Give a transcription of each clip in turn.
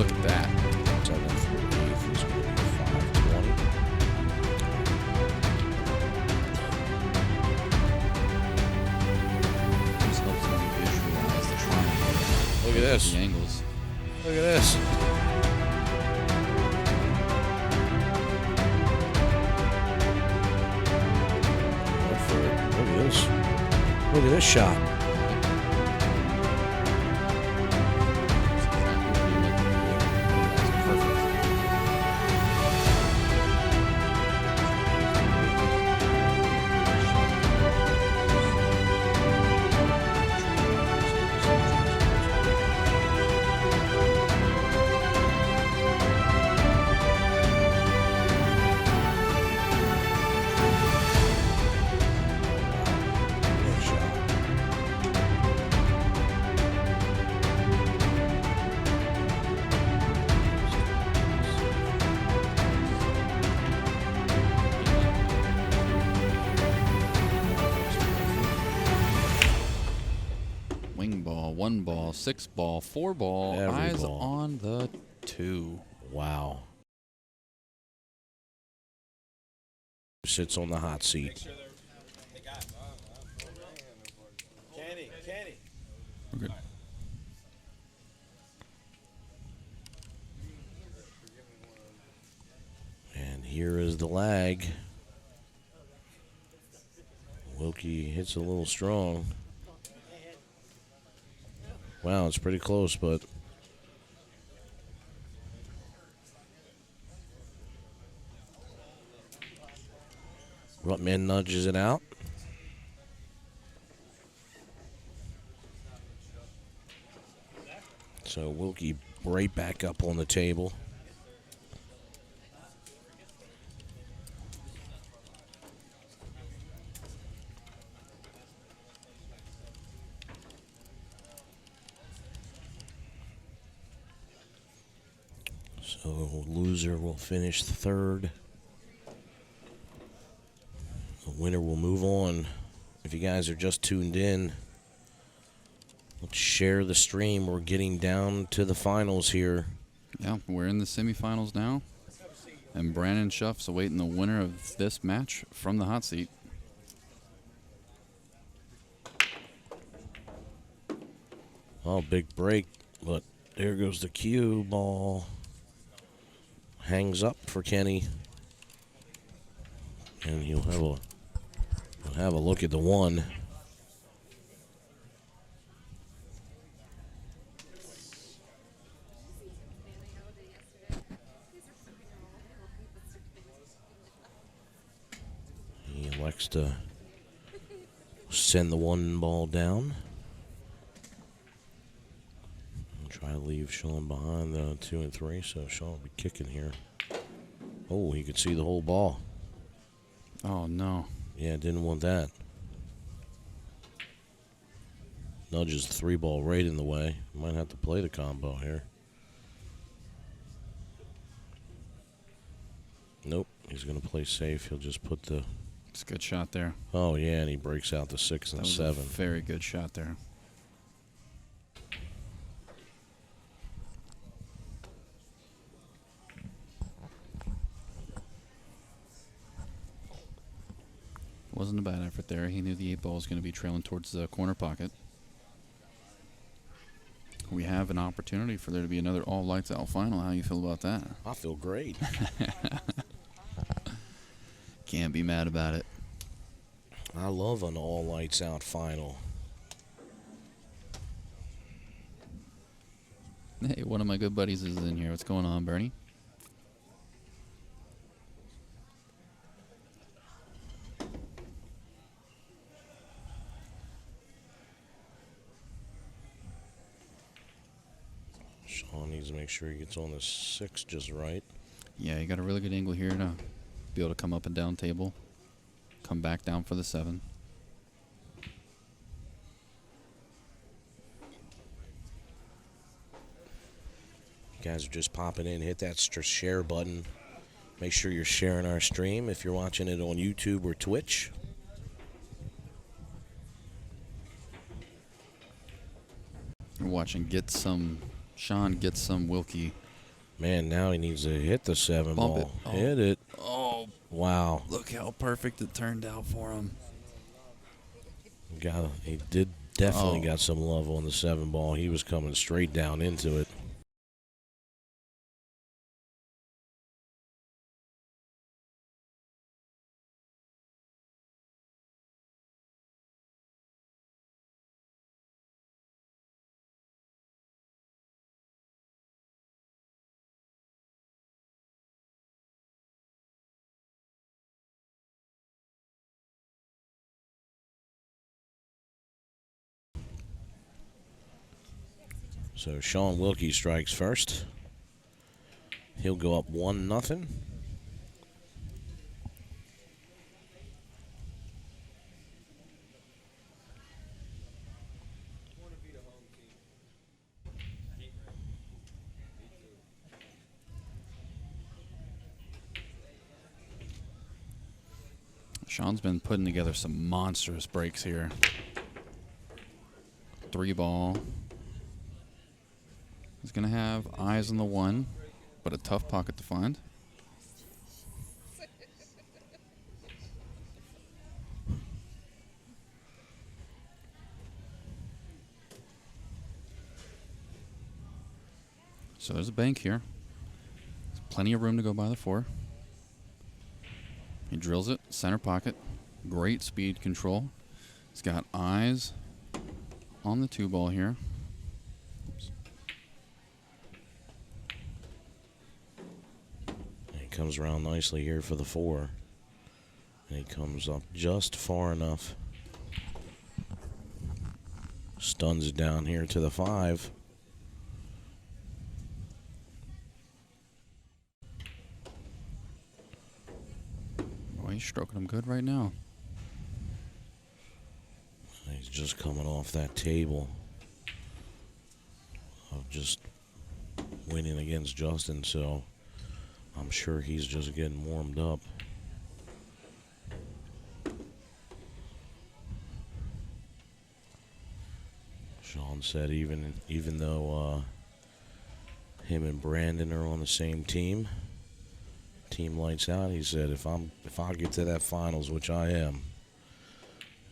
Look at that. 7th through 8th is going to be 520. This helps me visualize the triangle. Look at this. The angles. Look at this. Look at this. Look at this shot. Wing ball, 1 ball, 6 ball, 4 ball. Every Eyes ball. on the 2. Wow. Sits on the hot seat. We're good. And here is the lag. Wilkie hits a little strong. Wow, it's pretty close, but Rutman nudges it out. So Wilkie right back up on the table. So loser will finish 3rd. The winner will move on. If you guys are just tuned in, let's share the stream. We're getting down to the finals here. Yeah, we're in the semifinals now. And Brandon Schuff's awaiting the winner of this match from the hot seat. Oh, big break, but there goes the cue ball. Hangs up for Kenny. And he'll have a look at the 1. He elects to send the 1 ball down. Try to leave Shaun behind the 2 and 3, so Shaun will be kicking here. Oh, he could see the whole ball. Oh, no. Yeah, didn't want that. Nudges the 3 ball right in the way. Might have to play the combo here. Nope, he's going to play safe. He'll just put the... It's a good shot there. Oh, yeah, and he breaks out the 6 and That was 7. a very good shot there. Wasn't a bad effort there. He knew the 8 ball was going to be trailing towards the corner pocket. We have an opportunity for there to be another all lights out final. How you feel about that? I feel great. Can't be mad about it. I love an all lights out final. Hey, one of my good buddies is in here. What's going on, Bernie? Shaun needs to make sure he gets on the 6 just right. Yeah, you got a really good angle here to be able to come up and down table. Come back down for the 7. You guys are just popping in. Hit that share button. Make sure you're sharing our stream if you're watching it on YouTube or Twitch. We're watching Shaun get some Wilkie Man, now he needs to hit the 7 Bump ball. it. Oh. Hit it. Oh, Wow. look how perfect it turned out for him. He did definitely Oh. got some love on the 7 ball. He was coming straight down into it. So Shaun Wilkie strikes first. He'll go up 1-0. Shaun's been putting together some monstrous breaks here. 3 ball. He's going to have eyes on the 1, but a tough pocket to find. So there's a bank here. There's plenty of room to go by the 4. He drills it, center pocket. Great speed control. He's got eyes on the 2 ball here. Oops. He comes around nicely here for the 4. And he comes up just far enough. Stuns it down here to the 5. Boy, he's stroking him good right now. He's just coming off that table of just winning against Justin, so I'm sure he's just getting warmed up. Shaun said even though him and Brandon are on the same team lights out, he said if I get to that finals, which I am,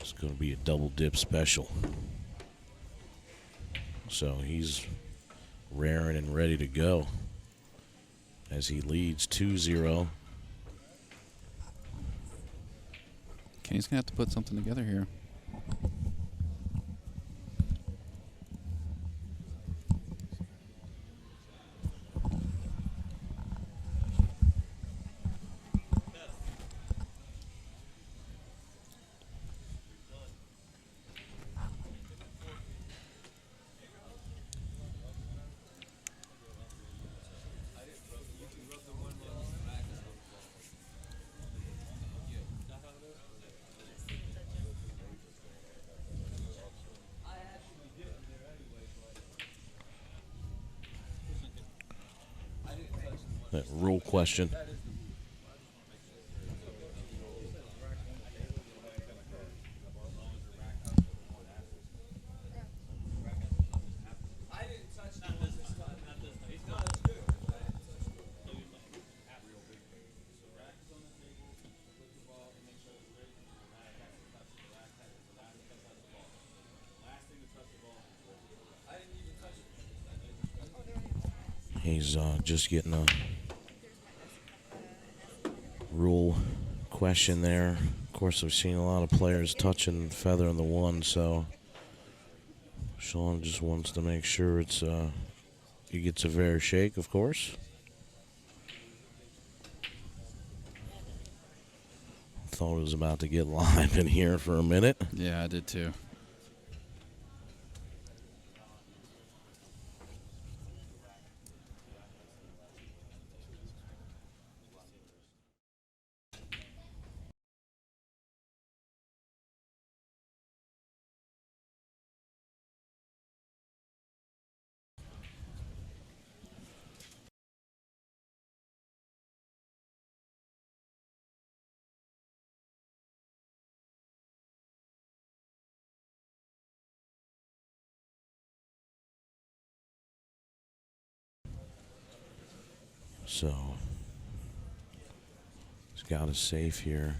it's going to be a double dip special. So he's raring and ready to go as he leads 2-0. Kenny's going to have to put something together here. That rule question. He's just getting a rule question there. Of course, I've seen a lot of players touching feather on the 1, so Shaun just wants to make sure it's he gets a fair shake, of course. Thought it was about to get live in here for a minute. Yeah, I did too. So he's got a safe here.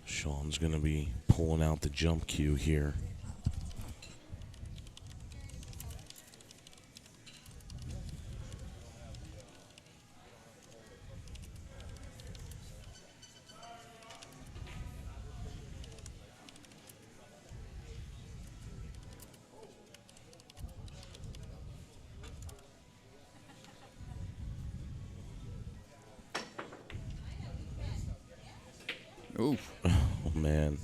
Shaun's going to be pulling out the jump cue here. Oof. Oh, man.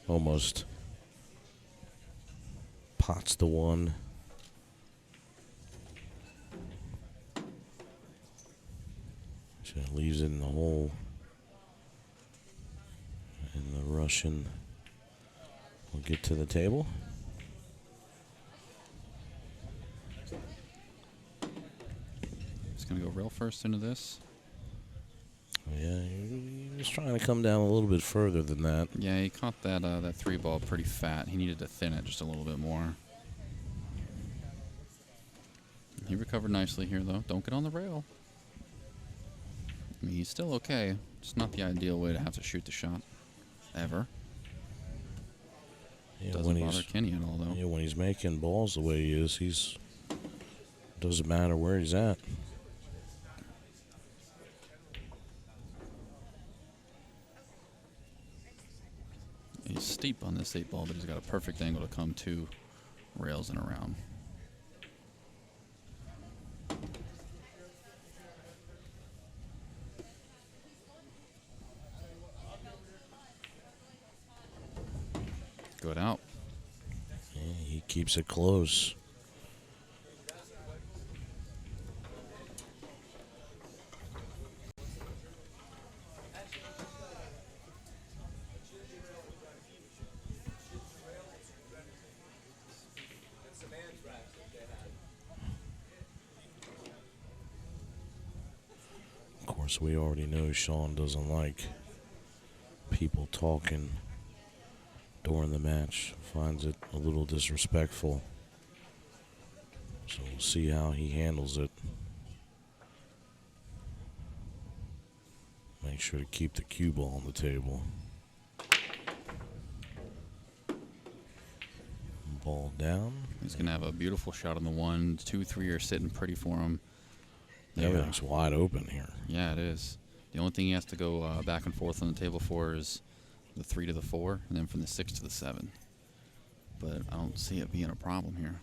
Almost pots the one. So leaves it in the hole. And the Russian will get to the table. He's going to go rail first into this. Yeah, he was trying to come down a little bit further than that. Yeah, he caught that that 3-ball pretty fat. He needed to thin it just a little bit more. He recovered nicely here, though. Don't get on the rail. I mean, he's still okay. It's not the ideal way to have to shoot the shot, ever. Yeah, Doesn't bother Kenny at all, though. Yeah, when he's making balls the way he is, doesn't matter where he's at. He's steep on this 8-ball, but he's got a perfect angle to come to rails and around. Good out. Yeah, he keeps it close. Of course, we already know Shaun doesn't like people talking during the match. Finds it a little disrespectful. So we'll see how he handles it. Make sure to keep the cue ball on the table. Ball down. He's going to have a beautiful shot on the 1. 2, 3 are sitting pretty for him. Everything's wide open here. Yeah, it is. The only thing he has to go back and forth on the table for is the 3 to the 4, and then from the 6 to the 7. But I don't see it being a problem here.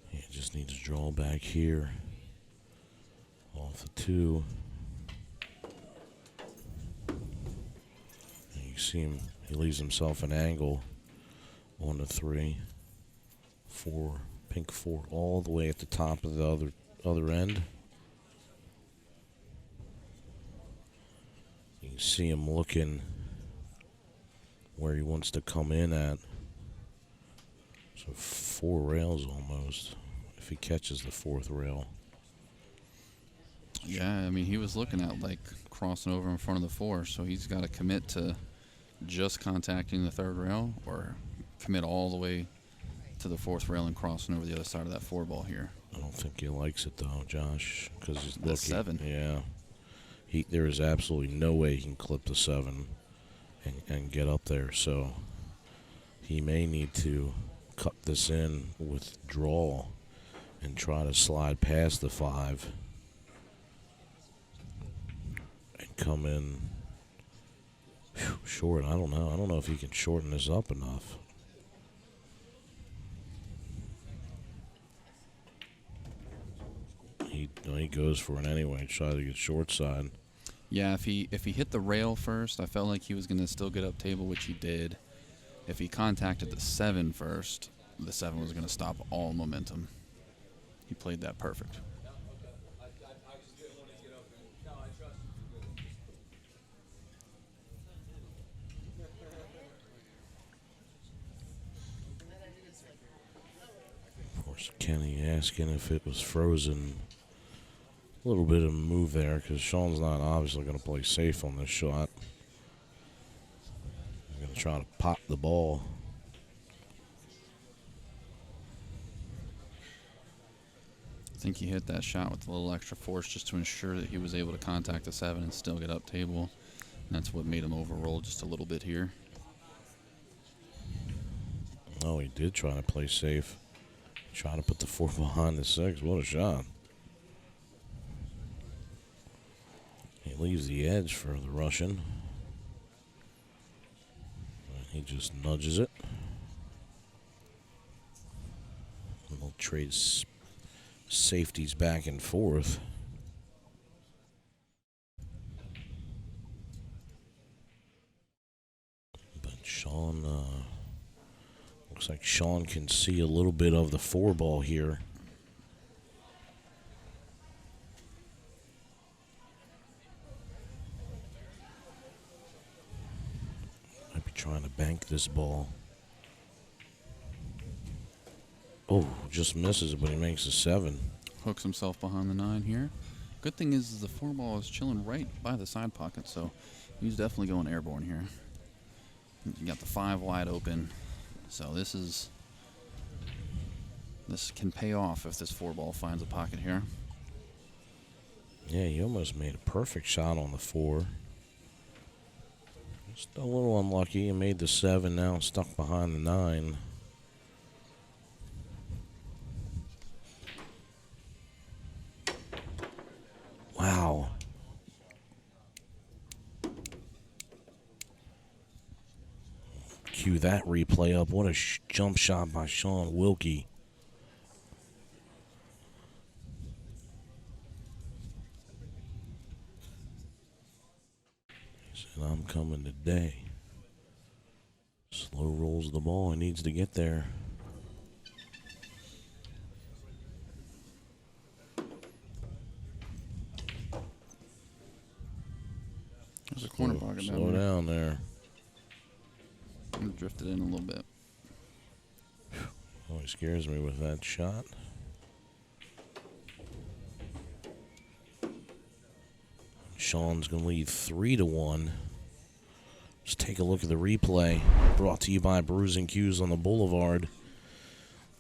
He just needs to draw back here. Off the 2. And you see him, he leaves himself an angle on the 3. 4, pink 4, all the way at the top of the other end. You can see him looking where he wants to come in at. So 4 rails almost, if he catches the 4th rail. Yeah, I mean, he was looking at, like, crossing over in front of the 4, so he's got to commit to just contacting the 3rd rail or commit all the way to the 4th rail and crossing over the other side of that 4-ball here. I don't think he likes it, though, Josh, because he's The 7. Yeah. There is absolutely no way he can clip the 7 and get up there, so he may need to cut this in with draw and try to slide past the 5 and come in short. I don't know if he can shorten this up enough. He goes for it anyway, try to get short side. Yeah, if he hit the rail first, I felt like he was going to still get up table, which he did. If he contacted the 7 first, the 7 was going to stop all momentum. He played that perfect. Of course, Kenny asking if it was frozen. A little bit of a move there because Shaun's not obviously going to play safe on this shot. He's going to try to pop the ball. I think he hit that shot with a little extra force just to ensure that he was able to contact the 7 and still get up table. And that's what made him overroll just a little bit here. Oh, he did try to play safe. Try to put the 4 behind the 6. What a shot. He leaves the edge for the Russian. He just nudges it. And they'll trade safeties back and forth. But Shaun, looks like Shaun can see a little bit of the 4 ball here. Might be trying to bank this ball. Oh, just misses it, but he makes a 7. Hooks himself behind the 9 here. Good thing is the 4 ball is chilling right by the side pocket, so he's definitely going airborne here. You got the 5 wide open, so this can pay off if this 4 ball finds a pocket here. Yeah, he almost made a perfect shot on the 4. Just a little unlucky. He made the 7, now stuck behind the 9. Wow. Cue that replay up. What a jump shot by Shaun Wilkie. He said, I'm coming today. Slow rolls the ball. He needs to get there. There's a corner pocket down Slow there. down there. Drifted in a little bit. Oh, he scares me with that shot. Shaun's going to lead 3-1. Just take a look at the replay. Brought to you by Bruising Cues on the Boulevard.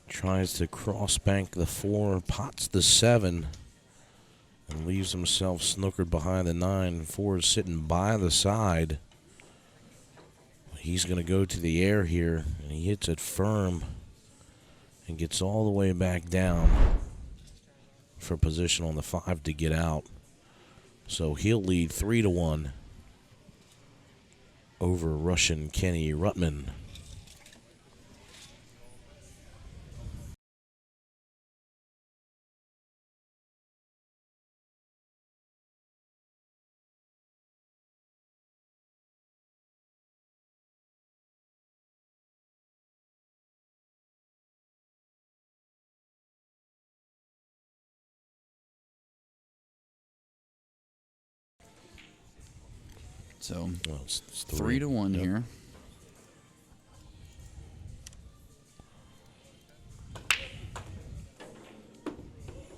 Tries to cross bank the 4, pots the 7, and leaves himself snookered behind the 9. 4 is sitting by the side. He's going to go to the air here, and he hits it firm and gets all the way back down for position on the 5 to get out. So he'll lead 3-1 over Russian Kenny Rutman. So Well, it's 3-1 Yep. here.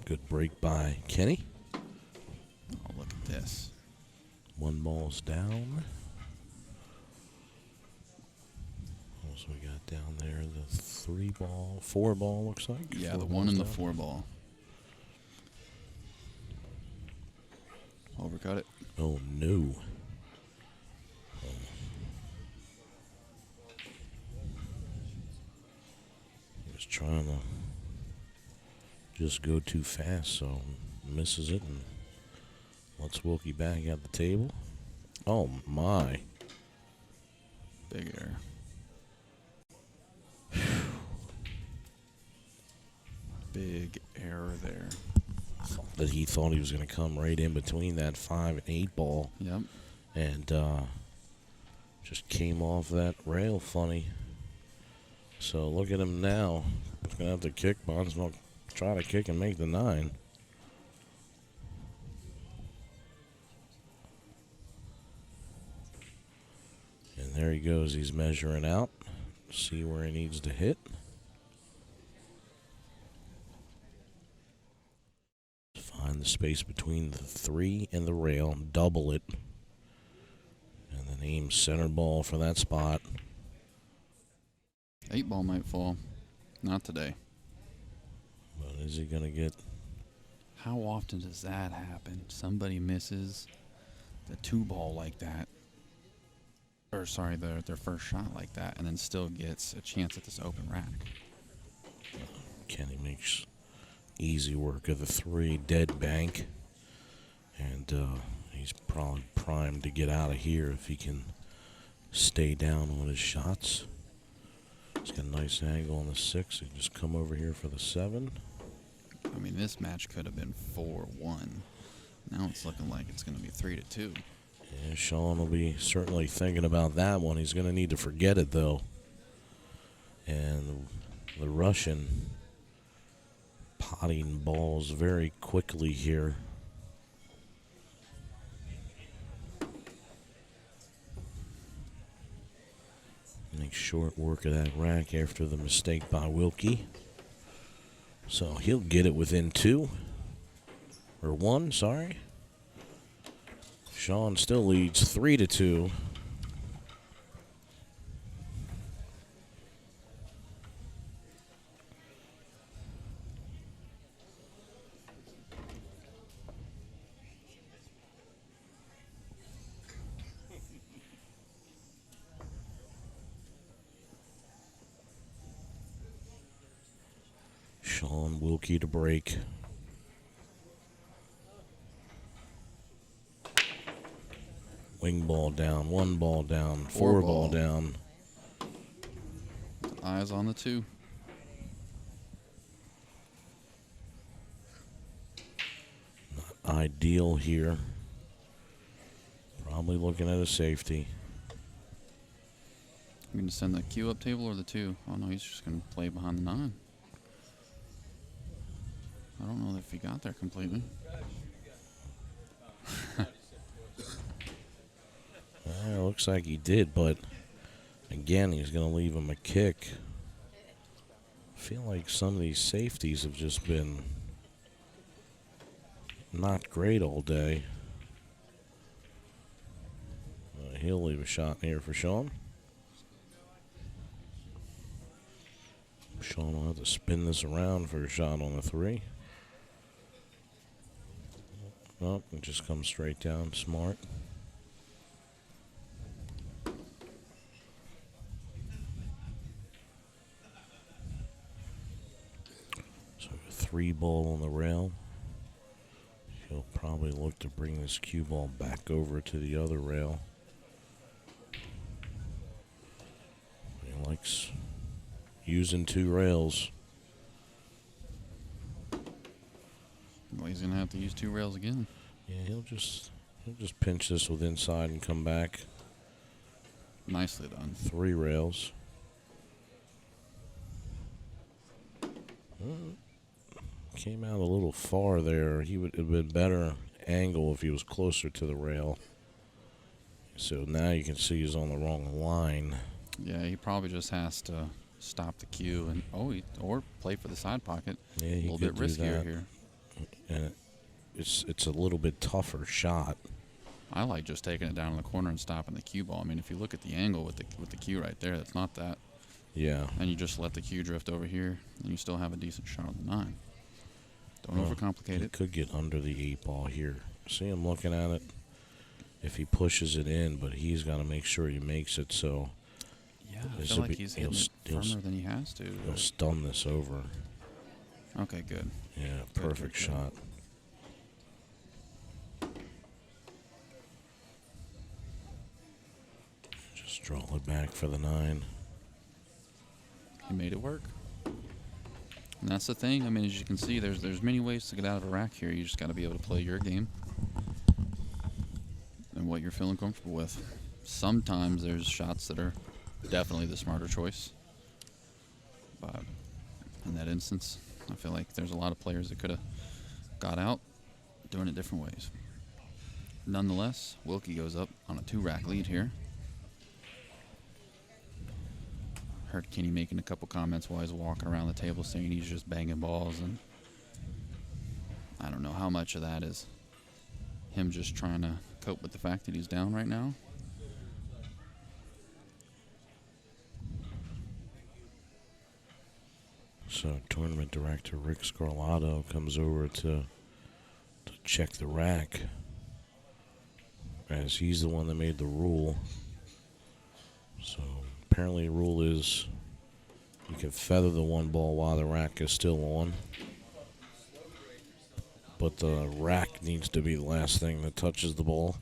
Good break by Kenny. Oh, look at this. 1 ball's down. What else we got down there? The 3 ball, 4 ball looks like. Yeah, 4 the 1 and the balls 4 ball. Overcut it. down. Oh no. He was trying to just go too fast, so misses it and lets Wilkie back at the table. Oh my. Big error. Big error there. That he thought he was going to come right in between that 5 and 8 ball. Yep. And just came off that rail funny. So look at him now. He's going to have to kick. Might as well try to kick and make the 9. And there he goes. He's measuring out. See where he needs to hit. Find the space between the 3 and the rail, double it, and then aim center ball for that spot. 8 ball might fall. Not today. But is he going to get... How often does that happen? Somebody misses the 2 ball like that. Or, sorry, their first shot like that, and then still gets a chance at this open rack. Kenny makes easy work of the 3 dead bank. And he's probably primed to get out of here if he can stay down on his shots. He's got a nice angle on the 6. He can just come over here for the 7. I mean, this match could have been 4-1. Now it's looking like it's going to be 3-2. Yeah, Shaun will be certainly thinking about that one. He's going to need to forget it, though. And the Russian potting balls very quickly here. Makes short work of that rack after the mistake by Wilkie. So he'll get it within 2. Or 1, sorry. Shaun still leads 3-2. Shaun Wilkie to break. Wing ball down, 1 ball down, 4 ball down. Eyes on the 2. Not ideal here. Probably looking at a safety. You going to send the cue up table or the 2? Oh, no, he's just going to play behind the 9. I don't know if he got there completely. It looks like he did, but again, he's going to leave him a kick. I feel like some of these safeties have just been not great all day. He'll leave a shot here for Shaun. Shaun will have to spin this around for a shot on the 3. Nope, it just comes straight down. Smart. So a 3 ball on the rail. He'll probably look to bring this cue ball back over to the other rail. He likes using 2 rails. Well, he's going to have to use 2 rails again. Yeah, he'll just pinch this with inside and come back. Nicely done. 3 rails. Came out a little far there. He would have been better angle if he was closer to the rail. So now you can see he's on the wrong line. Yeah, he probably just has to stop the cue and or play for the side pocket. Yeah, he a little could bit do riskier that. here. And it's a little bit tougher shot. I like just taking it down in the corner and stopping the cue ball. I mean, if you look at the angle with the cue right there, that's not that. Yeah. And you just let the cue drift over here, and you still have a decent shot on the 9. Don't overcomplicate He it. could get under the 8 ball here. See him looking at it. If he pushes it in, but he's got to make sure he makes it. So Yeah, I feel like he's hitting it firmer than he has to. He'll stun this over. Okay, good. Yeah, Good, perfect good, good. shot. Just draw it back for the 9. He made it work. And that's the thing. I mean, as you can see, there's many ways to get out of a rack here. You just got to be able to play your game and what you're feeling comfortable with. Sometimes there's shots that are definitely the smarter choice. But in that instance, I feel like there's a lot of players that could have got out doing it different ways. Nonetheless, Wilkie goes up on a 2-rack lead here. Heard Kenny making a couple comments while he's walking around the table saying he's just banging balls, and I don't know how much of that is him just trying to cope with the fact that he's down right now. So tournament director Rick Scarlato comes over to check the rack, as he's the one that made the rule. So apparently the rule is you can feather the one ball while the rack is still on, but the rack needs to be the last thing that touches the ball.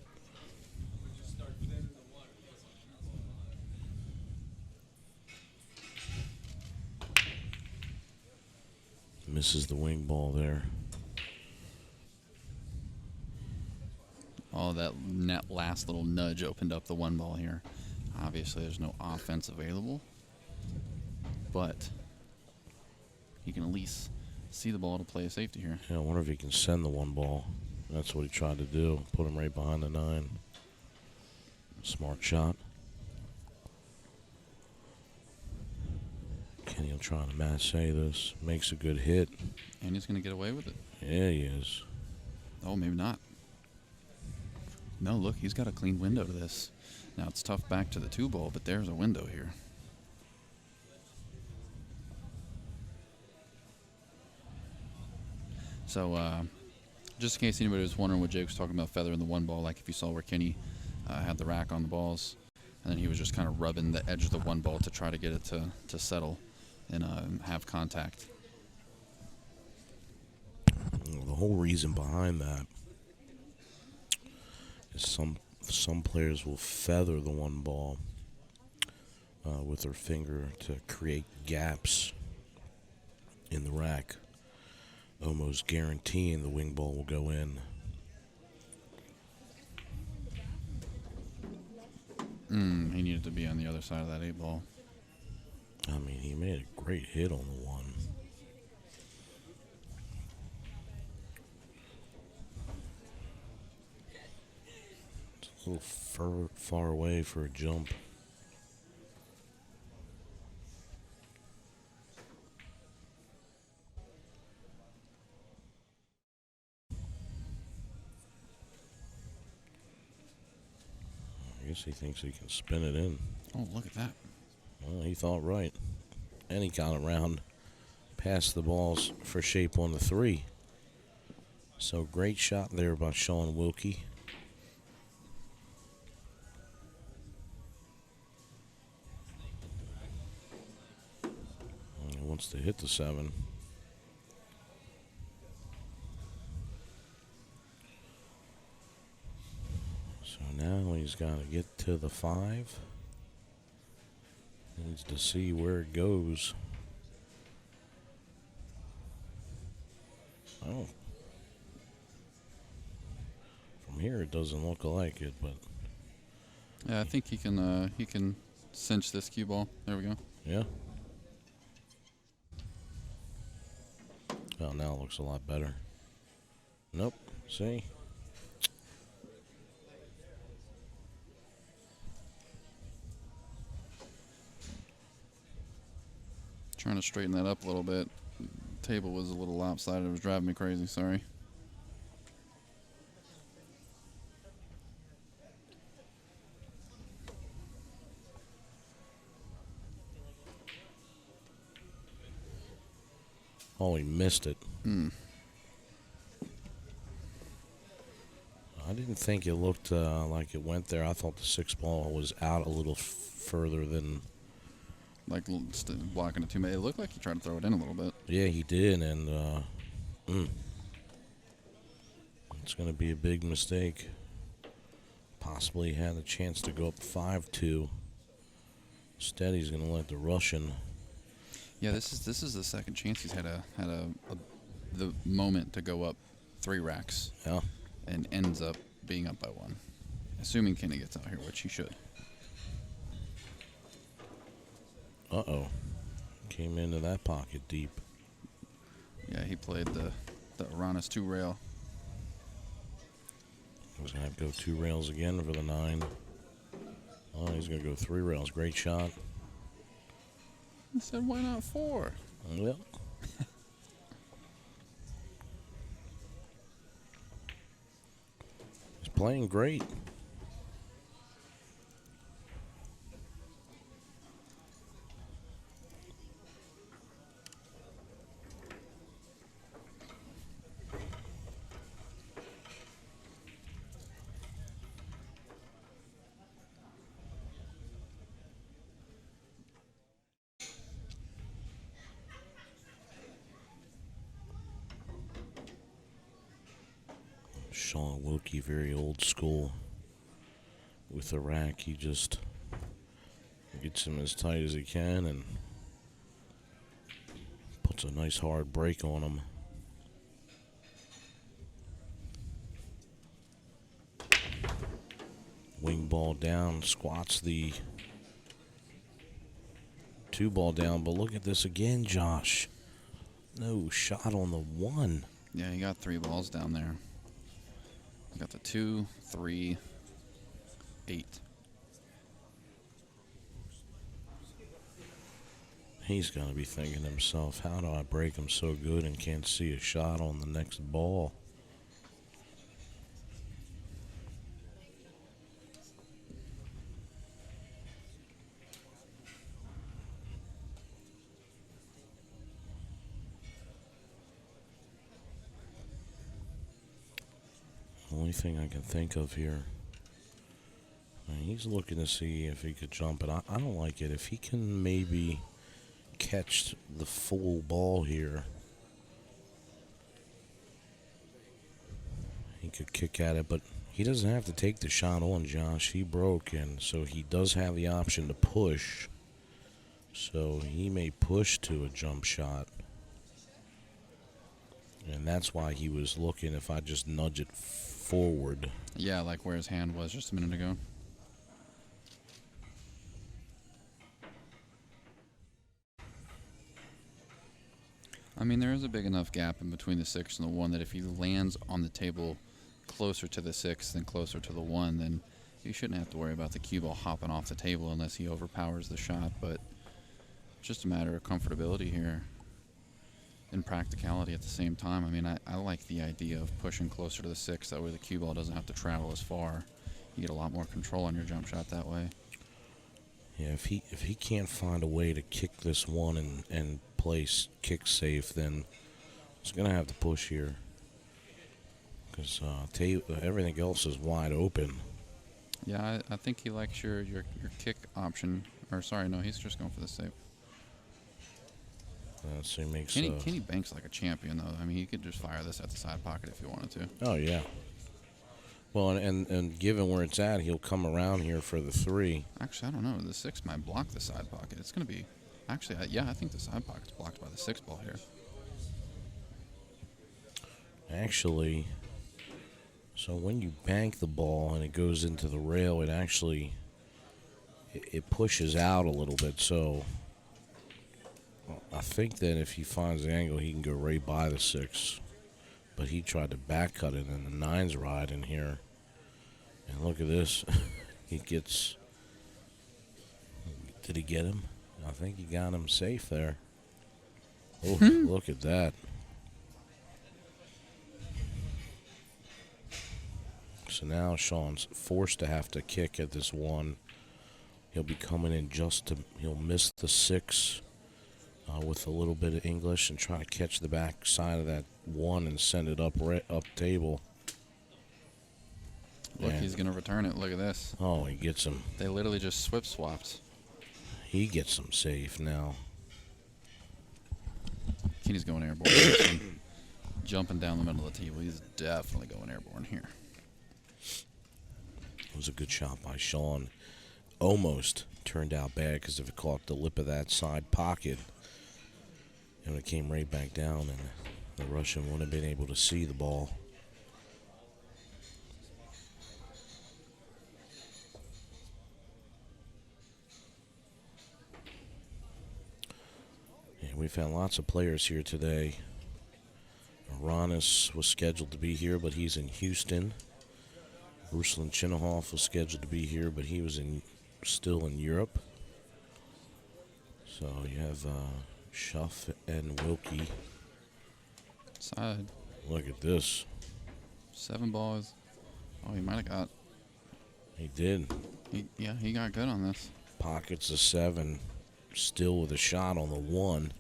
Misses the wing ball there. Oh, that last little nudge opened up the one ball here. Obviously, there's no offense available, but he can at least see the ball to play a safety here. Yeah, I wonder if he can send the one ball. That's what he tried to do. Put him right behind the 9. Smart shot. Kenny will try to masse this. Makes a good hit. And he's going to get away with it. Yeah, he is. Oh, maybe not. No, look, he's got a clean window to this. Now, it's tough back to the 2 ball, but there's a window here. So, just in case anybody was wondering what Jake was talking about feathering the 1 ball, like if you saw where Kenny had the rack on the balls, and then he was just kind of rubbing the edge of the 1 ball to try to get it to settle and have contact. The whole reason behind that is some players will feather the 1 ball with their finger to create gaps in the rack, almost guaranteeing the wing ball will go in. He needed to be on the other side of that 8 ball. I mean, he made a great hit on the 1. It's a little far away for a jump. I guess he thinks he can spin it in. Oh, look at that. Well, he thought right. And he got around past the balls for shape on the 3. So great shot there by Shaun Wilkie. And he wants to hit the 7. So now he's got to get to the 5. Needs to see where it goes. Oh. From here it doesn't look like it, but Yeah, I think he can cinch this cue ball. There we go. yeah. Oh, now it looks a lot better. Nope. See? Trying to straighten that up a little bit. Table was a little lopsided. It was driving me crazy. Sorry. Oh, he missed it. I didn't think it looked like it went there. I thought the 6 ball was out a little further than... Like blocking it too much. It looked like he tried to throw it in a little bit. Yeah, he did, and it's going to be a big mistake. Possibly had a chance to go up 5-2. Instead, he's going to let the Russian... Yeah, this is the second chance he's had the moment to go up 3 racks. Yeah. And ends up being up by 1. Assuming Kenny gets out here, which he should. Uh-oh. Came into that pocket deep. Yeah, he played the Uranus 2 rail. He's going to have to go 2 rails again for the 9. Oh, he's going to go 3 rails. Great shot. I said, why not 4? Yep. playing great. Shaun Wilkie, very old school with the rack. He just gets him as tight as he can and puts a nice hard break on him. Wing ball down, squats the 2 ball down, but look at this again, Josh. No shot on the 1. Yeah, he got 3 balls down there. He got the 2, 3, 8. He's got to be thinking to himself, how do I break him so good and can't see a shot on the next ball? Only thing I can think of here, he's looking to see if he could jump it. I don't like it. If he can maybe catch the full ball here, he could kick at it, but he doesn't have to take the shot on, Josh. He broke, and so he does have the option to push. So he may push to a jump shot. And that's why he was looking if I just nudge it forward. Yeah, like where his hand was just a minute ago. I mean, there is a big enough gap in between the 6 and the 1 that if he lands on the table closer to the 6 than closer to the 1, then you shouldn't have to worry about the cue ball hopping off the table unless he overpowers the shot. But it's just a matter of comfortability here and practicality at the same time. I mean, I like the idea of pushing closer to the 6. That way the cue ball doesn't have to travel as far. You get a lot more control on your jump shot that way. Yeah, if he can't find a way to kick this 1 and place kick safe, then he's going to have to push here. Because everything else is wide open. Yeah, I think he likes your kick option. Or sorry, no, he's just going for the save. So he makes. Kenny banks like a champion, though. I mean, he could just fire this at the side pocket if he wanted to. Oh yeah. Well, and given where it's at, he'll come around here for the 3. Actually, I don't know. The 6 might block the side pocket. It's going to be. Actually, I think the side pocket's blocked by the 6 ball here. Actually, so when you bank the ball and it goes into the rail, it actually it pushes out a little bit. So I think that if he finds the angle, he can go right by the 6. But he tried to back cut it, and the 9's riding here. And look at this. He gets. Did he get him? I think he got him safe there. Oh, look at that. So now Shaun's forced to have to kick at this 1. He'll be coming in he'll miss the 6 with a little bit of English and try to catch the back side of that 1 and send it up table. Look, he's going to return it. Look at this. Oh, he gets him. They literally just swapped. He gets him safe now. Kenny's going airborne. Jumping down the middle of the table. He's definitely going airborne here. It was a good shot by Shaun. Almost turned out bad because if it caught the lip of that side pocket, and it came right back down, and the Russian wouldn't have been able to see the ball. Yeah, we've had lots of players here today. Aranis was scheduled to be here, but he's in Houston. Ruslan Chinahoff was scheduled to be here, but he was still in Europe. So you have Schuff and Wilkie. Side. Look at this. 7 balls Oh, he might have got. He did. He got good on this. Pockets a 7. Still with a shot on the 1.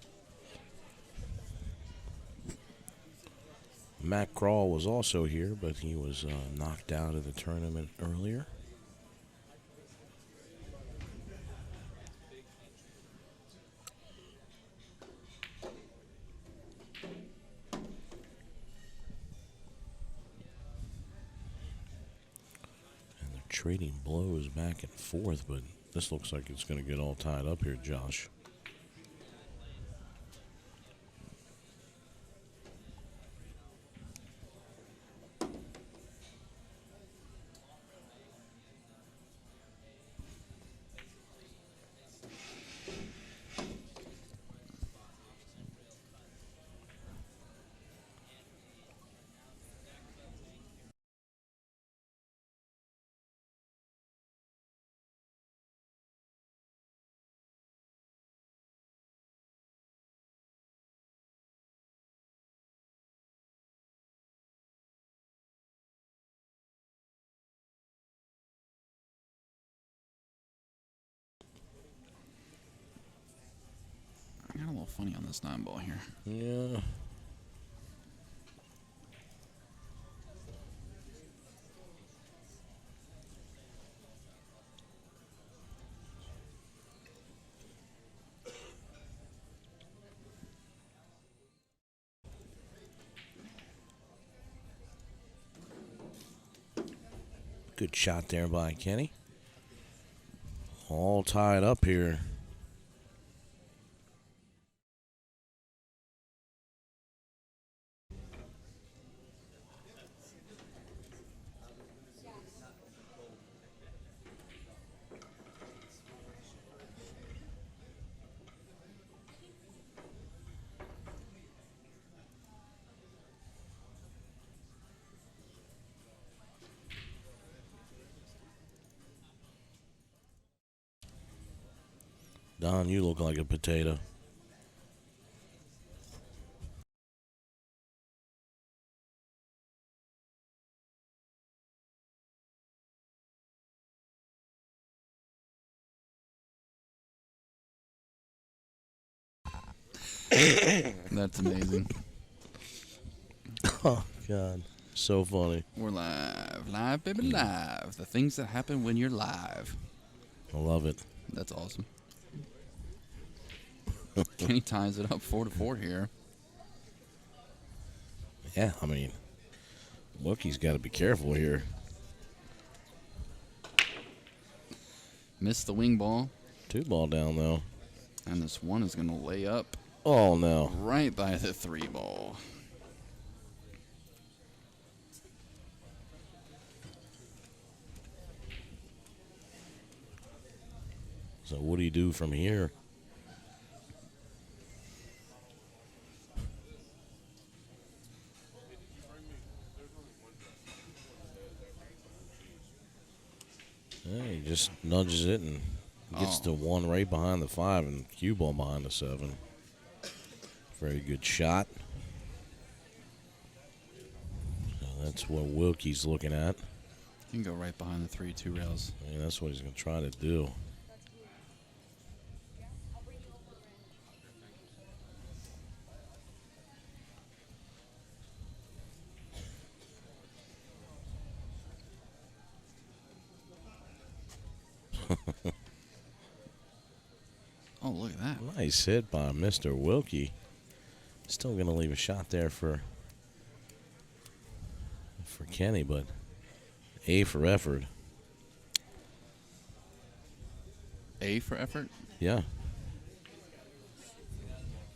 Matt Crawl was also here, but he was knocked out of the tournament earlier. And they're trading blows back and forth, but this looks like it's going to get all tied up here, Josh. I got a little funny on this 9 ball here. Yeah. Good shot there by Kenny. All tied up here. Don, you look like a potato. That's amazing. Oh, God. So funny. We're live. Live, baby, live. The things that happen when you're live. I love it. That's awesome. Kenny ties it up 4-4 here. Yeah, I mean, Wilkie's got to be careful here. Missed the wing ball. 2 ball down, though. And this 1 is going to lay up Oh, no. right by the 3 ball. So what do you do from here? Yeah, he just nudges it and gets the 1 right behind the 5 and cue ball behind the 7. Very good shot. So that's what Wilkie's looking at. You can go right behind the 3-2 rails. I mean, that's what he's going to try to do. Oh, look at that. Nice hit by Mr. Wilkie. Still going to leave a shot there for Kenny, but A for effort. A for effort? Yeah.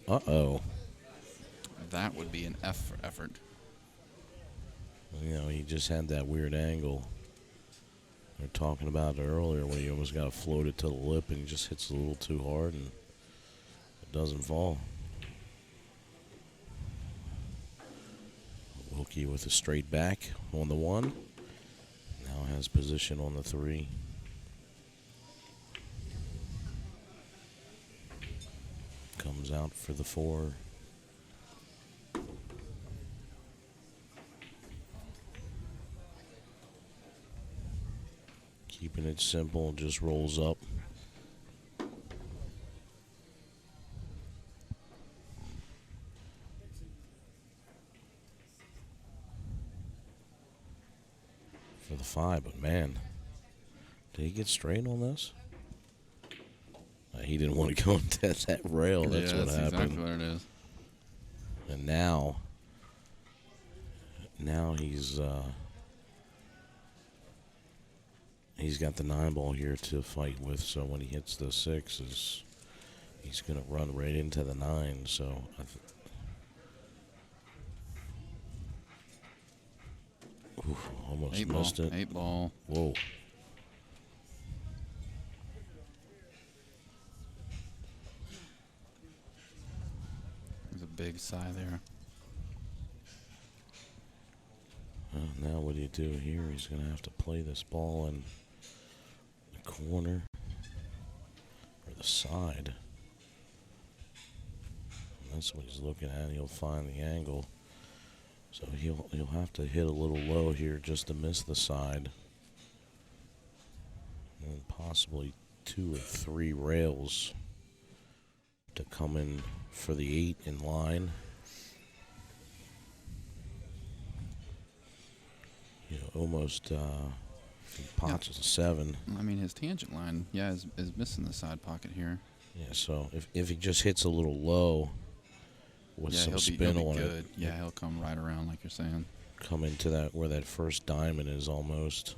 Uh-oh. That would be an F for effort. You know, he just had that weird angle. We were talking about it earlier when he almost got to float it to the lip and he just hits a little too hard and it doesn't fall. Wilkie with a straight back on the 1. Now has position on the 3. Comes out for the 4. Keeping it simple, just rolls up. For the 5, but man, did he get straight on this? He didn't want to go into that rail. That's what happened. Exactly what it is. And now he's got the 9 ball here to fight with. So when he hits the 6s, he's gonna run right into the 9. So almost missed it. 8 ball. Whoa. There's a big sigh there. Well, now what do you do here? He's going to have to play this ball in the corner or the side. And that's what he's looking at. He'll find the angle. So he'll have to hit a little low here just to miss the side. And possibly 2 or 3 rails to come in for the 8 in line. You know, almost if he pots a 7. I mean, his tangent line, is missing the side pocket here. Yeah, so if he just hits a little low with some spin on it. Yeah, he'll come right around like you're saying. Come into that where that first diamond is almost.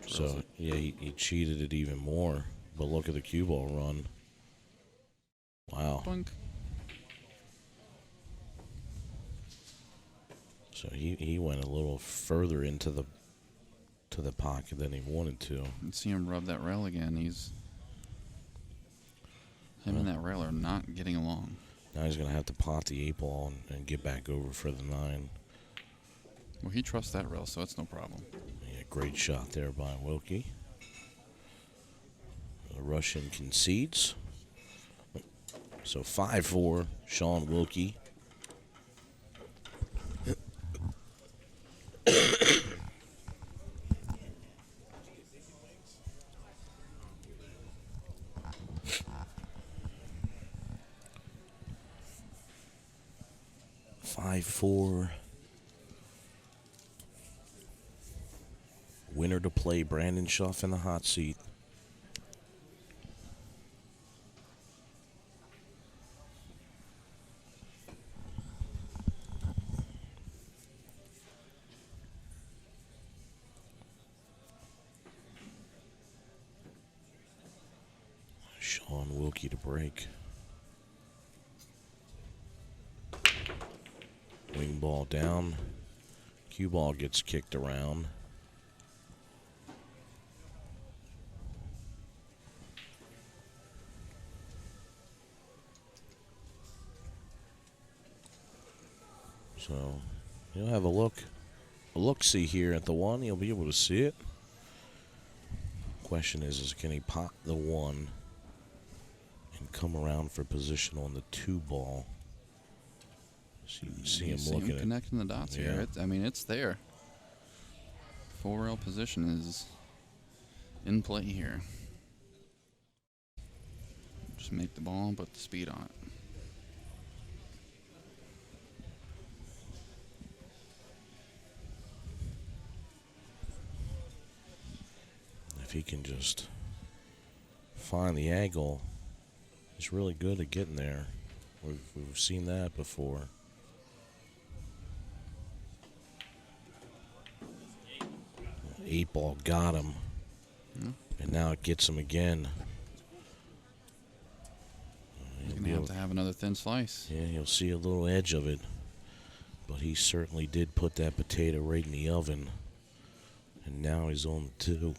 So, yeah, he cheated it even more. But look at the cue ball run. Wow. Boink. So he went a little further into the pocket than he wanted to. You see him rub that rail again. Him and that rail are not getting along. Now he's going to have to pot the 8 ball and get back over for the 9. Well, he trusts that rail, so it's no problem. Yeah, great shot there by Wilkie. The Russian concedes. So 5-4, Shaun Wilkie. Winner to play, Brandon Schuff in the hot seat. Shaun Wilkie to break. Wing ball down. Cue ball gets kicked around. So he'll have a look-see here at the 1. He'll be able to see it. Question is can he pop the 1 and come around for position on the 2 ball? So you can see him looking at connecting the dots here. It's there. 4 rail position is in play here. Just make the ball and put the speed on it. If he can just find the angle, he's really good at getting there. We've seen that before. Eight ball got him, and now it gets him again. He's going to have another thin slice. Yeah, he'll see a little edge of it, but he certainly did put that potato right in the oven, and now he's on the 2.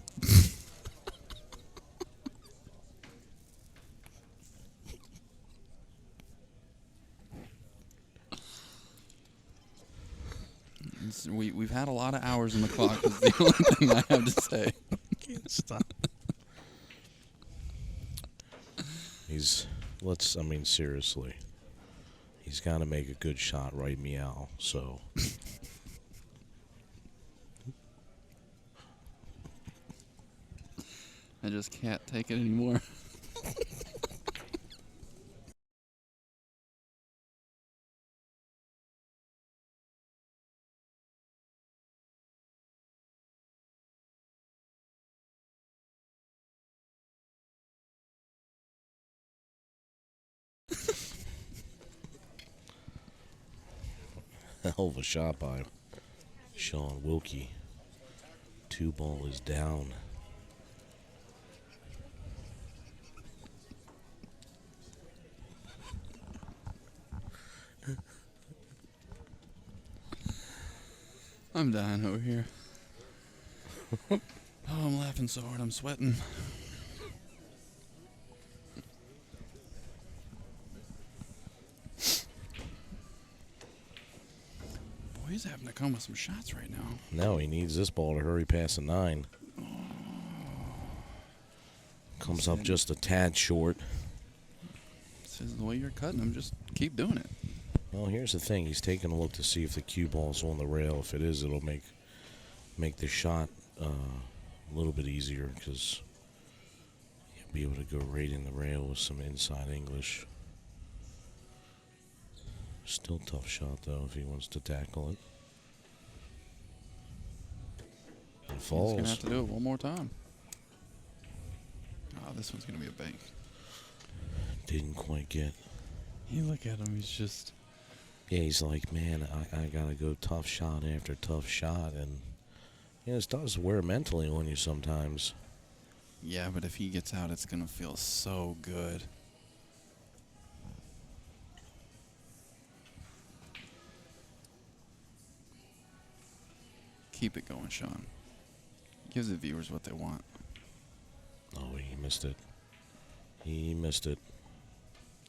We've had a lot of hours in the clock. Is the only thing I have to say. Can't stop. Seriously. He's got to make a good shot, right, meow? So. I just can't take it anymore. Hell of a shot by Shaun Wilkie. 2 ball is down. I'm dying over here. Oh, I'm laughing so hard I'm sweating. Boy, he's having to come with some shots right now. Now he needs this ball to hurry past a 9. Comes up just a tad short. This is the way you're cutting him. Just keep doing it. Well, here's the thing. He's taking a look to see if the cue ball's on the rail. If it is, it'll make the shot a little bit easier because you'll be able to go right in the rail with some inside English. Still tough shot, though, if he wants to tackle it. It falls. He's going to have to do it one more time. Oh, this one's going to be a bank. Didn't quite get. You look at him, he's just... Yeah, he's like, man, I got to go tough shot after tough shot. And, you know, it does wear mentally on you sometimes. Yeah, but if he gets out, it's going to feel so good. Keep it going, Shaun. Gives the viewers what they want. Oh, he missed it. He missed it.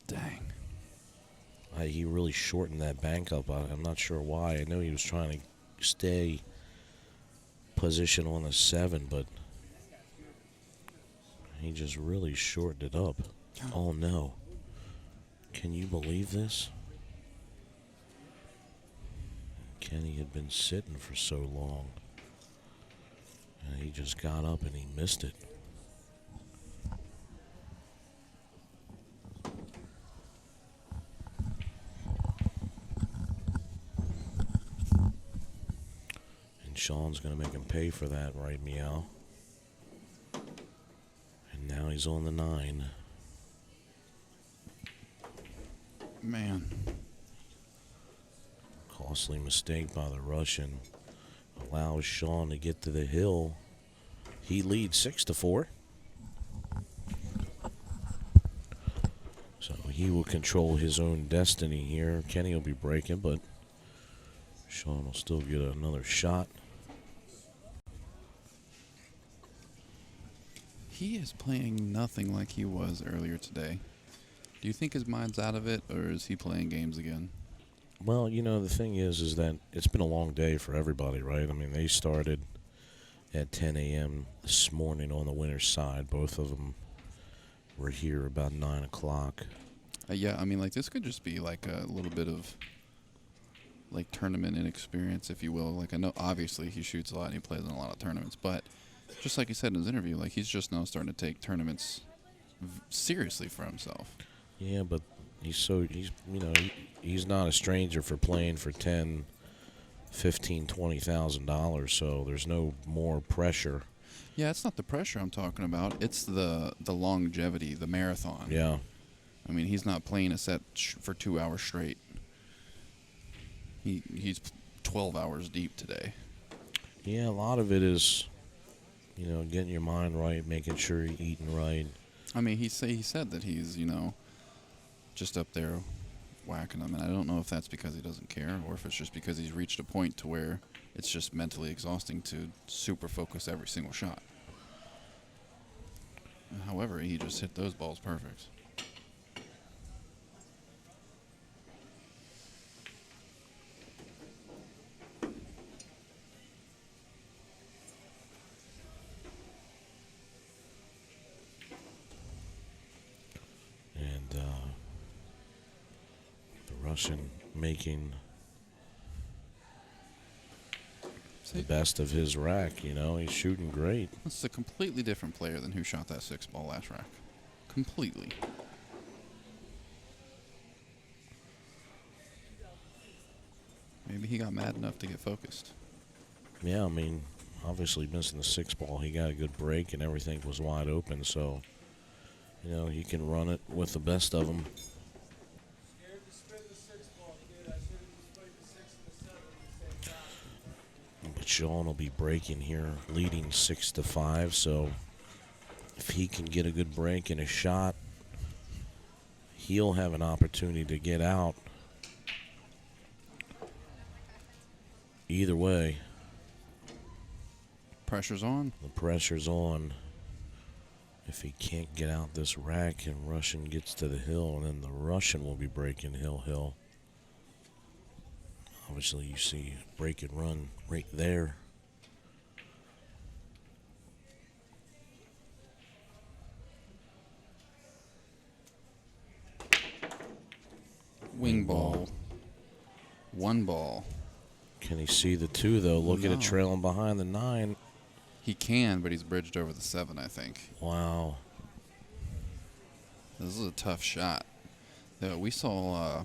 Dang. He really shortened that bank up. I'm not sure why. I know he was trying to stay position on the 7, but he just really shortened it up. Oh, no. Can you believe this? Kenny had been sitting for so long. And he just got up and he missed it. And Shaun's going to make him pay for that, right, Meow? And now he's on the 9. Man. Costly mistake by the Russian. Allows Shaun to get to the hill. He leads 6-4. So he will control his own destiny here. Kenny will be breaking, but Shaun will still get another shot. He is playing nothing like he was earlier today. Do you think his mind's out of it, or is he playing games again? Well, you know, the thing is that it's been a long day for everybody, right? I mean, they started at 10 a.m. this morning on the winner's side. Both of them were here about 9 o'clock. Yeah, I mean, like, this could just be, like, a little bit of, like, tournament inexperience, if you will. Like, I know, obviously, he shoots a lot and he plays in a lot of tournaments, but just like he said in his interview, like, he's just now starting to take tournaments seriously for himself. Yeah, but he's not a stranger for playing for $10,000, $15,000, $20,000, so there's no more pressure. Yeah, it's not the pressure I'm talking about. It's the longevity, the marathon. Yeah. I mean, he's not playing a set for 2 hours straight. He's 12 hours deep today. Yeah, a lot of it is, you know, getting your mind right, making sure you're eating right. I mean, he said that he's, you know, just up there whacking them, and I don't know if that's because he doesn't care or if it's just because he's reached a point to where it's just mentally exhausting to super focus every single shot. However, he just hit those balls perfect. And the Russian making the best of his rack. You know, he's shooting great. This is a completely different player than who shot that 6-ball last rack. Completely. Maybe he got mad enough to get focused. Yeah, I mean, obviously missing the 6-ball, he got a good break and everything was wide open. So, you know, he can run it with the best of them. But Shaun will be breaking here, leading 6-5. So if he can get a good break and a shot, he'll have an opportunity to get out. Either way, Pressure's on. the pressure's on. If he can't get out this rack and Russian gets to the hill, and then the Russian will be breaking hill. Obviously, you see break and run right there. Wing ball. 1 ball. Can he see the 2, though? Look at it No. trailing behind the 9. He can, but he's bridged over the 7, I think. Wow. This is a tough shot. We saw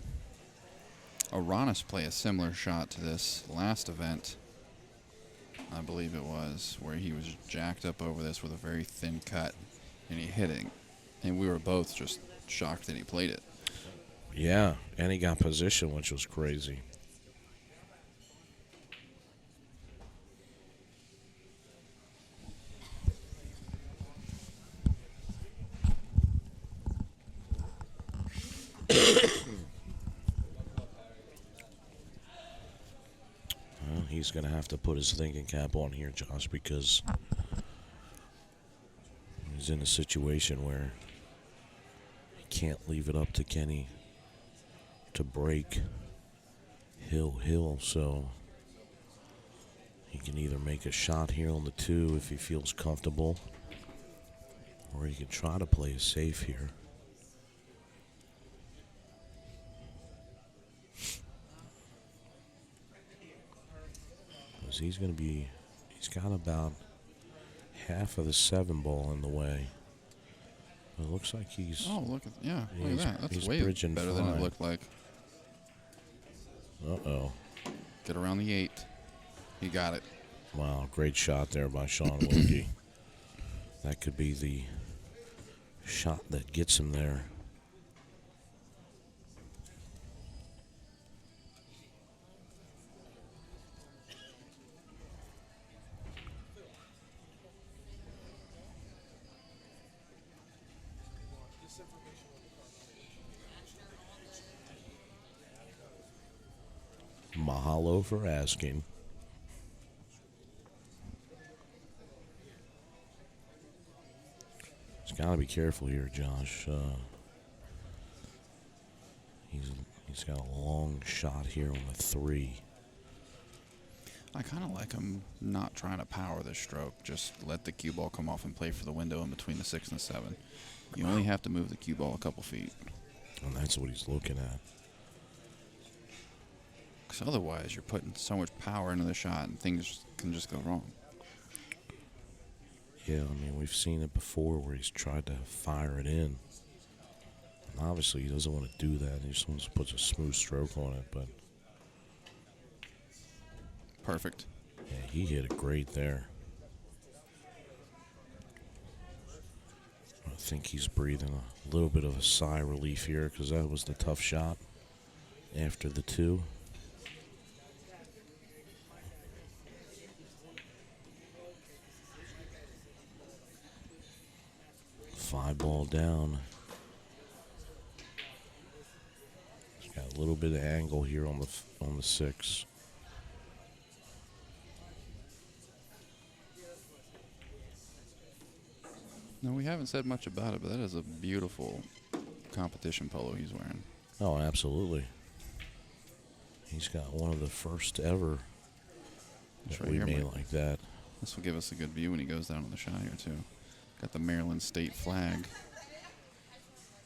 Aranis play a similar shot to this last event. I believe it was, where he was jacked up over this with a very thin cut, and he hit it. And we were both just shocked that he played it. Yeah, and he got position, which was crazy. Well, he's going to have to put his thinking cap on here, Josh, because he's in a situation where he can't leave it up to Kenny to break hill, so he can either make a shot here on the 2 if he feels comfortable, or he can try to play it safe here. Because he's got about half of the 7-ball in the way. It looks like he's... Oh, look at that. That's he's way bridging better than it fine. looked like. Uh-oh. Get around the 8. He got it. Wow, great shot there by Shaun Wilkie. That could be the shot that gets him there. Mahalo for asking. He's got to be careful here, Josh. He's got a long shot here on the 3. I kind of like him not trying to power this stroke. Just let the cue ball come off and play for the window in between the 6 and the 7. You only have to move the cue ball a couple feet. And that's what he's looking at. Because otherwise, you're putting so much power into the shot and things can just go wrong. Yeah, I mean, we've seen it before where he's tried to fire it in. And obviously, he doesn't want to do that. He just wants to put a smooth stroke on it. But Perfect. yeah, he hit it great there. I think he's breathing a little bit of a sigh of relief here because that was the tough shot after the 2. Five ball down. He's got a little bit of angle here on the 6. No, we haven't said much about it, but that is a beautiful competition polo he's wearing. Oh, absolutely. He's got one of the first ever That's that right we here, made Mike. like that. This will give us a good view when he goes down on the shot here, too. Got the Maryland state flag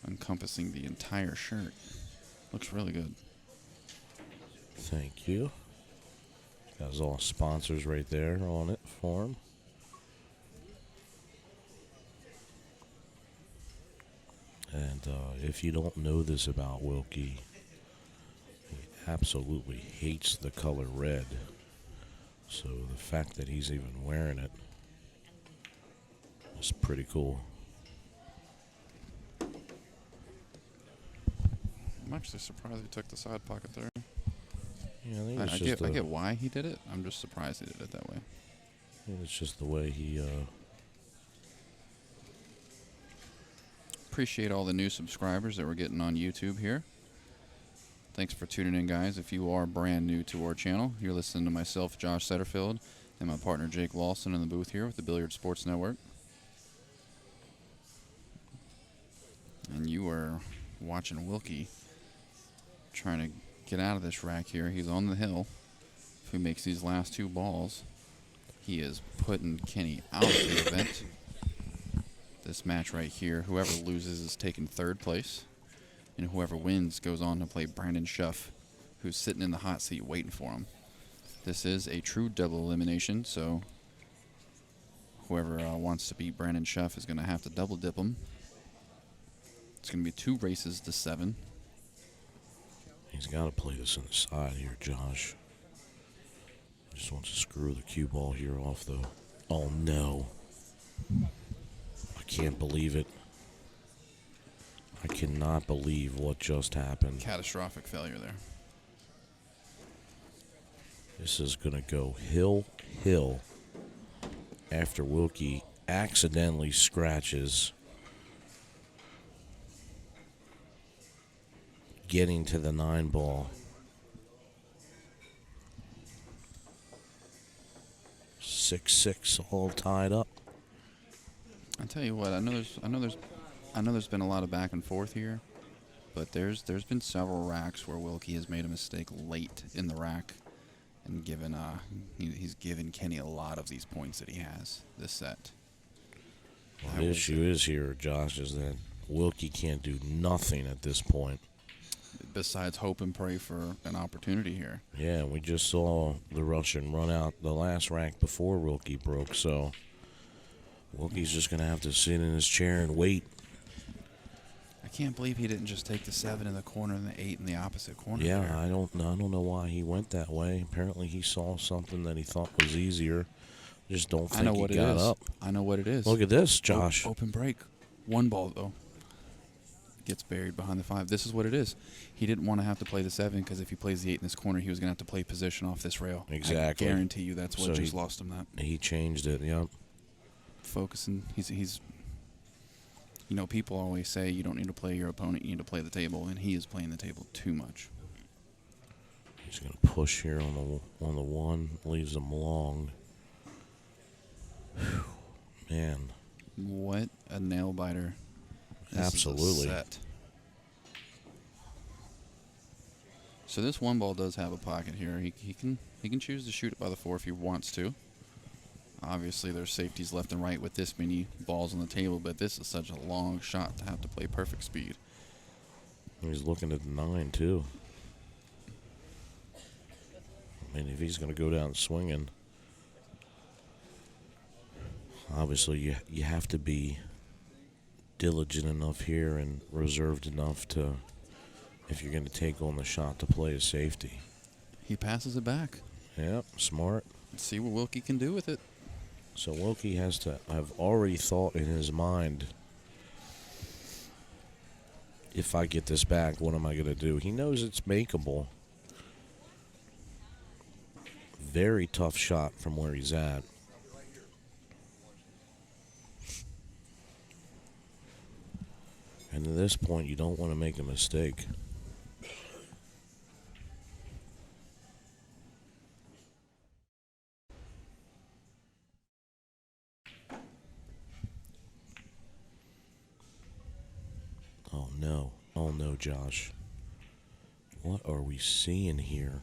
encompassing the entire shirt. Looks really good. Thank you. Has all sponsors right there on it for him. And if you don't know this about Wilkie, he absolutely hates the color red. So the fact that he's even wearing it is pretty cool. I'm actually surprised he took the side pocket there. Yeah, I think it's I get why he did it. I'm just surprised he did it that way. I think it's just the way he. Appreciate all the new subscribers that we're getting on YouTube here. Thanks for tuning in, guys. If you are brand new to our channel, you're listening to myself, Josh Setterfield, and my partner, Jake Lawson, in the booth here with the Billiard Sports Network. And you are watching Wilkie trying to get out of this rack here. He's on the hill. If he makes these last two balls, he is putting Kenny out of the event. This match right here, whoever loses is taking third place, and whoever wins goes on to play Brandon Schuff, who's sitting in the hot seat waiting for him. This is a true double elimination, so whoever wants to beat Brandon Schuff is going to have to double dip him. It's going to be 2 races to 7. He's got to play this on the side here, Josh. Just wants to screw the cue ball here off, though. Oh, no. I can't believe it. I cannot believe what just happened. Catastrophic failure there. This is going to go hill after Wilkie accidentally scratches getting to the 9 ball. 6-6 all tied up. I tell you what, I know there's been a lot of back and forth here, but there's been several racks where Wilkie has made a mistake late in the rack, and he's given Kenny a lot of these points that he has this set. Well, the issue is here, Josh, is that Wilkie can't do nothing at this point. Besides hope and pray for an opportunity here. Yeah, we just saw the Russian run out the last rack before Wilkie broke, so Wilkie's just going to have to sit in his chair and wait. I can't believe he didn't just take the 7 in the corner and the 8 in the opposite corner. Yeah, there. I don't know why he went that way. Apparently he saw something that he thought was easier. Just don't think he got up. I know what it is. Look at this, Josh. Open break. 1 ball, though. Gets buried behind the 5. This is what it is. He didn't want to have to play the 7 because if he plays the 8 in this corner, he was going to have to play position off this rail. Exactly. I guarantee you that's what just lost him that. He changed it, yep. Focusing. He's you know, people always say you don't need to play your opponent, you need to play the table, and he is playing the table too much. He's going to push here on the 1, leaves him long. Whew, man. What a nail biter. This Absolutely. is a set. So this 1 ball does have a pocket here. He can choose to shoot it by the 4 if he wants to. Obviously, there's safeties left and right with this many balls on the table, but this is such a long shot to have to play perfect speed. He's looking at the 9, too. I mean, if he's going to go down swinging, obviously you have to be diligent enough here and reserved enough to, if you're going to take on the shot, to play a safety. He passes it back. Yep, smart. Let's see what Wilkie can do with it. So Wilkie has to have already thought in his mind, if I get this back, what am I going to do? He knows it's makeable. Very tough shot from where he's at. And at this point, you don't want to make a mistake. Oh no, Josh. What are we seeing here?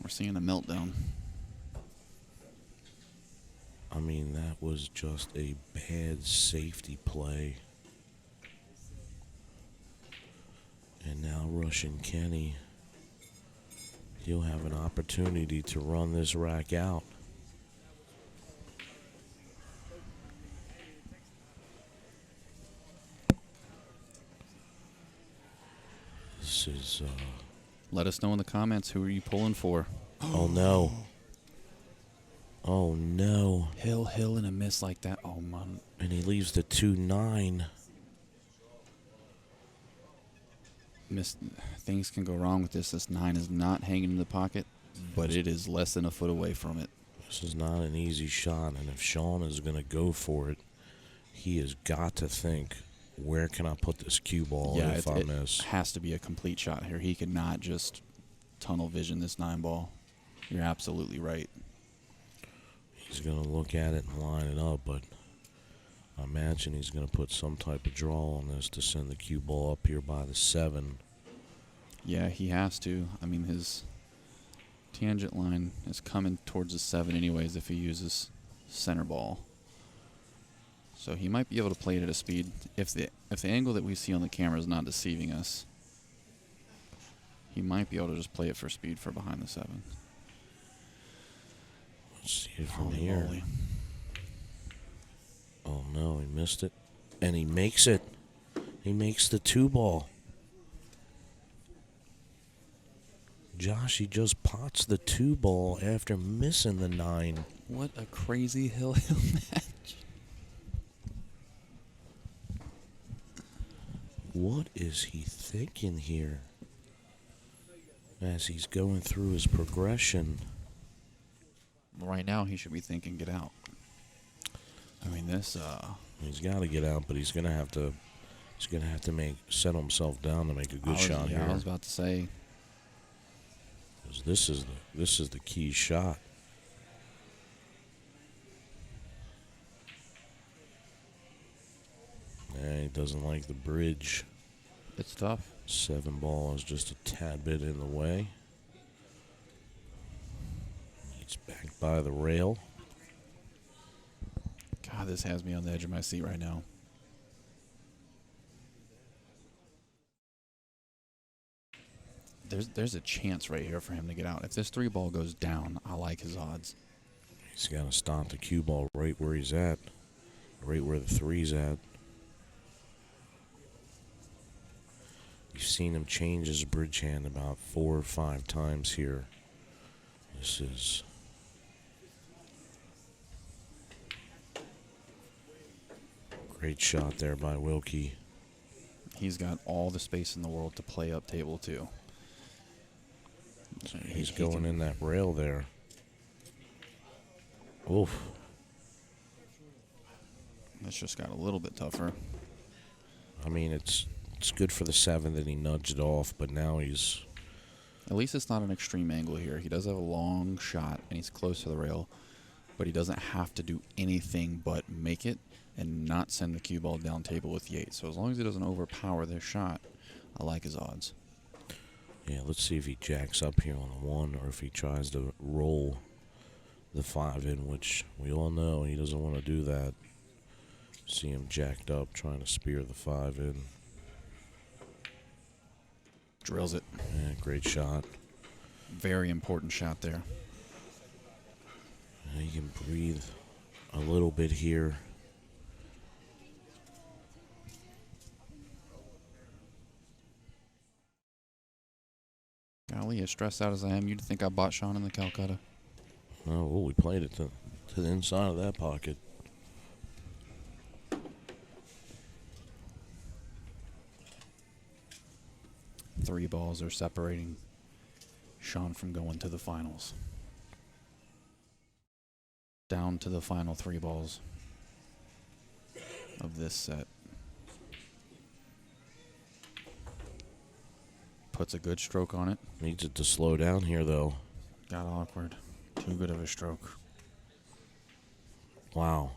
We're seeing a meltdown. I mean, that was just a bad safety play. And now Russian Kenny, He'll have an opportunity to run this rack out. This is, Let us know in the comments, who are you pulling for? oh no. Oh no. Hill, and a miss like that. Oh, man. And he leaves the 2-9. Things can go wrong with this. This 9 is not hanging in the pocket, but it is less than a foot away from it. This is not an easy shot, and if Shaun is going to go for it, he has got to think, where can I put this cue ball if I miss? It has to be a complete shot here. He cannot just tunnel vision this 9 ball. You're absolutely right. He's going to look at it and line it up, but I imagine he's going to put some type of draw on this to send the cue ball up here by the 7. Yeah, he has to. I mean, his tangent line is coming towards the 7 anyways if he uses center ball. So he might be able to play it at a speed. If the angle that we see on the camera is not deceiving us, he might be able to just play it for speed for behind the 7. Let's see it from here. Moly. Oh no, he missed it. And he makes it. He makes the 2 ball. Josh, he just pots the 2 ball after missing the 9. What a crazy Hill match. What is he thinking here? As he's going through his progression. Right now, he should be thinking, get out. I mean, this. He's got to get out, but he's gonna have to. He's gonna have to settle himself down to make a good shot here. I was about to say. 'Cause this is the key shot. Yeah, he doesn't like the bridge. It's tough. 7 ball is just a tad bit in the way. He's back by the rail. God, this has me on the edge of my seat right now. There's a chance right here for him to get out. If this 3 ball goes down, I like his odds. He's got to stop the cue ball right where he's at. Right where the 3's at. You've seen him change his bridge hand about 4 or 5 times here. This is... great shot there by Wilkie. He's got all the space in the world to play up table, too. So he's going in that rail there. Oof. It's just got a little bit tougher. I mean, it's good for the 7 that he nudged off, but now he's... At least it's not an extreme angle here. He does have a long shot, and he's close to the rail, but he doesn't have to do anything but make it and not send the cue ball down table with the 8. So as long as he doesn't overpower this shot, I like his odds. Yeah, let's see if he jacks up here on the 1 or if he tries to roll the 5 in, which we all know he doesn't want to do that. See him jacked up trying to spear the 5 in. Drills it. Yeah, great shot. Very important shot there. And he can breathe a little bit here. Golly, as stressed out as I am, you'd think I bought Shaun in the Calcutta. Oh, well, we played it to the inside of that pocket. Three balls are separating Shaun from going to the finals. Down to the final 3 balls of this set. Puts a good stroke on it. Needs it to slow down here, though. Got awkward. Too good of a stroke. Wow.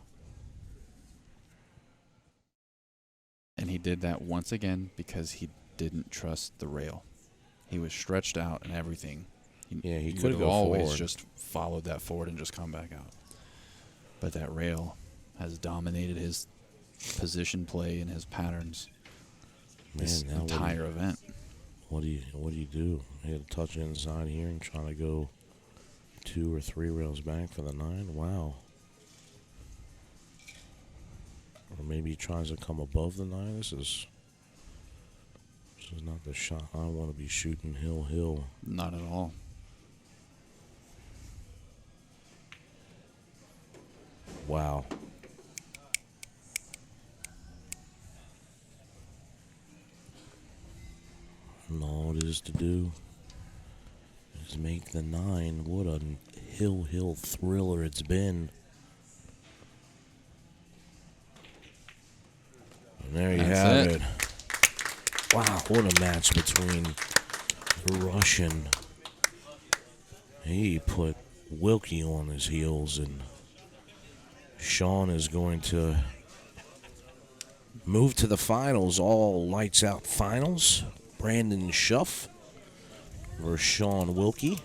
And he did that once again because he didn't trust the rail. He was stretched out and everything. He could could have go always forward. just followed that forward and just come back out. But that rail has dominated his position play and his patterns this Man, now entire event. What do you do? Hit a touch inside here and try to go 2 or 3 rails back for the 9. Wow. Or maybe he tries to come above the 9. This is not the shot I want to be shooting hill. Not at all. Wow. And all it is to do is make the 9. What a hill thriller it's been. And there you That's have it. it. Wow, what a match between the Russian. He put Wilkie on his heels, and Shaun is going to move to the finals. All lights out finals. Brandon Schuff versus Shaun Wilkie.